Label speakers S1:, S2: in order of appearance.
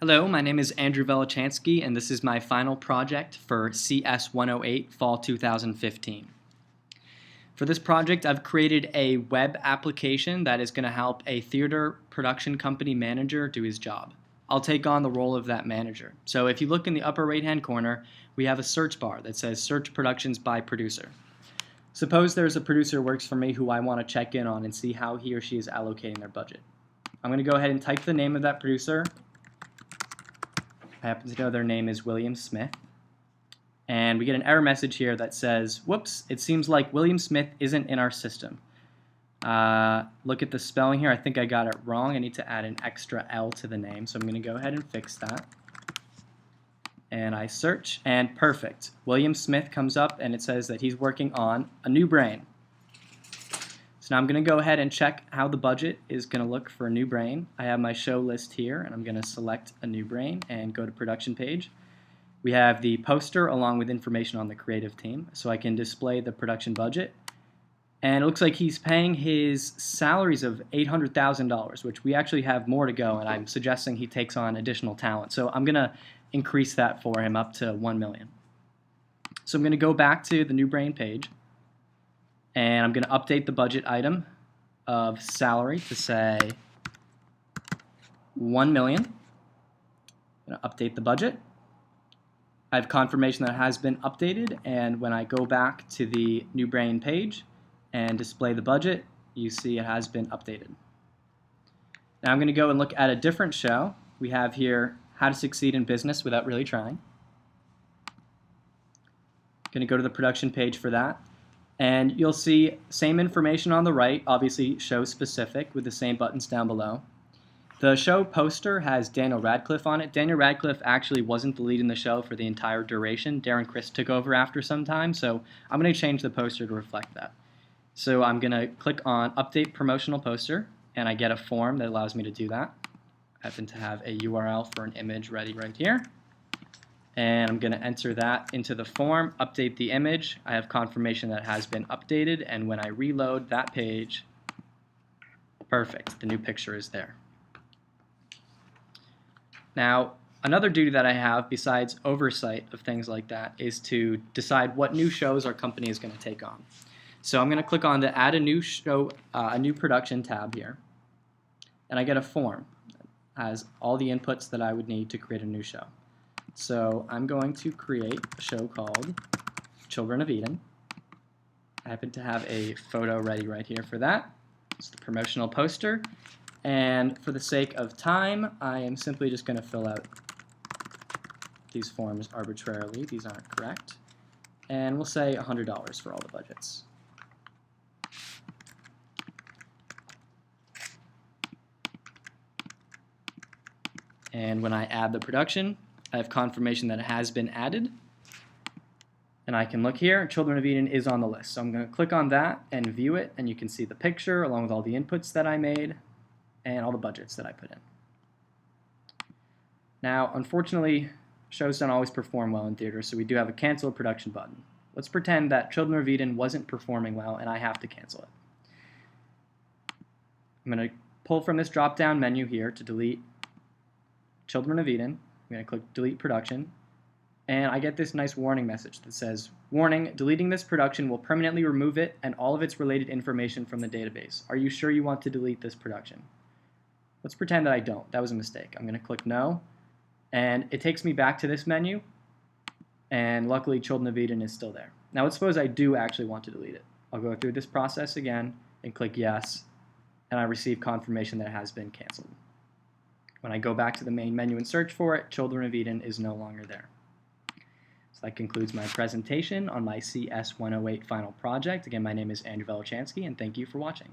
S1: Hello, my name is Andrew Velichansky, and this is my final project for CS 108 Fall 2015. For this project, I've created a web application that is going to help a theater production company manager do his job. I'll take on the role of that manager. So if you look in the upper right-hand corner, we have a search bar that says Search Productions by Producer. Suppose there's a producer who works for me who I want to check in on and see how he or she is allocating their budget. I'm going to go ahead and type the name of that producer. I happen to know their name is William Smith. And we get an error message here that says, whoops, it seems like William Smith isn't in our system. Look at the spelling here. I think I got it wrong. I need to add an extra L to the name, so I'm going to go ahead and fix that. And I search, and perfect. William Smith comes up, and it says that he's working on a new brain. So now I'm going to go ahead and check how the budget is going to look for a new brain. I have my show list here, and I'm going to select a new brain and go to production page. We have the poster along with information on the creative team, so I can display the production budget. And it looks like he's paying his salaries of $800,000, which we actually have more to go, and I'm suggesting he takes on additional talent. So I'm going to increase that for him up to $1 million. So I'm going to go back to the new brain page. And I'm going to update the budget item of salary to say $1 million. I'm going to update the budget. I have confirmation that it has been updated, and when I go back to the new brain page and display the budget, you see it has been updated. Now I'm going to go and look at a different show. We have here How to Succeed in Business Without Really Trying. I'm going to go to the production page for that. And you'll see same information on the right, obviously show specific with the same buttons down below. The show poster has Daniel Radcliffe on it. Daniel Radcliffe actually wasn't the lead in the show for the entire duration. Darren Criss took over after some time, so I'm going to change the poster to reflect that. So I'm going to click on Update Promotional Poster, and I get a form that allows me to do that. I happen to have a URL for an image ready right here. And I'm going to enter that into the form, update the image. I have confirmation that it has been updated, and when I reload that page, perfect, the new picture is there. Now, another duty that I have besides oversight of things like that is to decide what new shows our company is going to take on. So I'm going to click on the Add a New Show, a New Production tab here, and I get a form that has all the inputs that I would need to create a new show. So I'm going to create a show called Children of Eden. I happen to have a photo ready right here for that. It's the promotional poster. And for the sake of time, I am simply just going to fill out these forms arbitrarily. These aren't correct. And we'll say $100 for all the budgets. And when I add the production, I have confirmation that it has been added. And I can look here, Children of Eden is on the list. So I'm going to click on that and view it, and you can see the picture along with all the inputs that I made and all the budgets that I put in. Now, unfortunately, shows don't always perform well in theaters, so we do have a cancel production button. Let's pretend that Children of Eden wasn't performing well and I have to cancel it. I'm going to pull from this drop-down menu here to delete Children of Eden. I'm going to click Delete Production, and I get this nice warning message that says, warning, deleting this production will permanently remove it and all of its related information from the database. Are you sure you want to delete this production? Let's pretend that I don't. That was a mistake. I'm going to click No, and it takes me back to this menu, and luckily Children of Eden is still there. Now let's suppose I do actually want to delete it. I'll go through this process again and click Yes, and I receive confirmation that it has been canceled. When I go back to the main menu and search for it, Children of Eden is no longer there. So that concludes my presentation on my CS 108 final project. Again, my name is Andrew Velichansky, and thank you for watching.